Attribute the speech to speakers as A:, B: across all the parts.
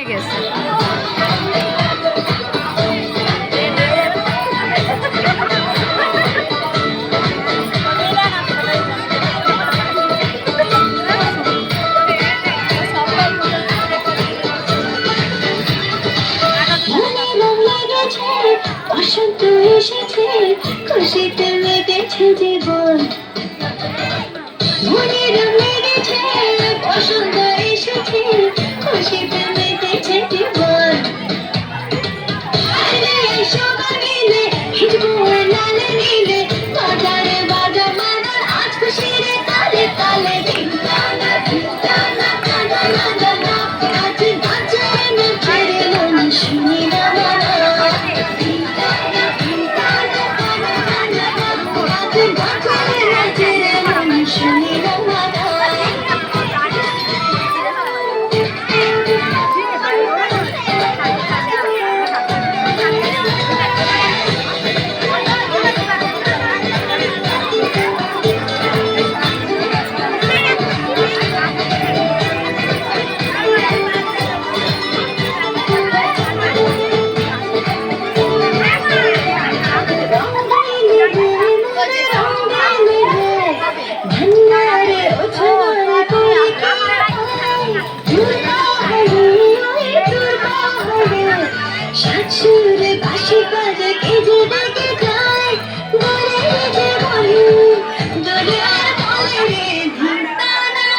A: গেছে।
B: বসন্ত এসেছে, খুশিতে মেতেছে জীবন। মনে রং লেগেছে, বসন্ত এসেছে, খুশিতে মেতেছে জীবন। সবাই মিলে হিজবো লালে নীলে, বাজারে বাজা মানার আজ খুশির তালে তালে। ধিংকানা ধিংকানা কানা নানা না, আজ বাজে নাচে রে মন শুনি না মানা। ধিংকানা ধিংকানা কানা নানা না, আজ বাজে নাচে রে মন শুনি না মানা। সুরে বাঁশি বাজে কে যে ডেকে যায়, দোলে যে বলি দোলে আর বলে রে ধিংকানা।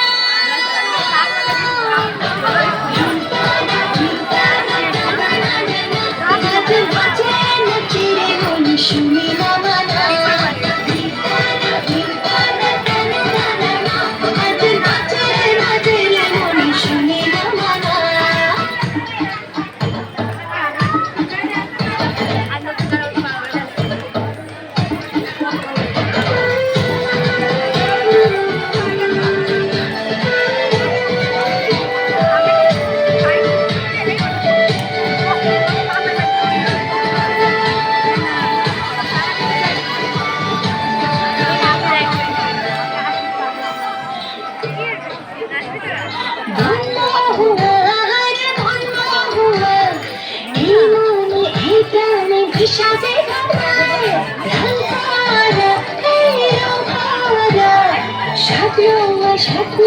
B: ধিংকানা ধিংকানা কানা নানা না, আজ বাজে নাচে রে মন শুনি না মানা। ধিংকানা ধিংকানা কানা নানা না, আজ বাজে নাচে রে মন শুনি না মানা। স্বপ্ন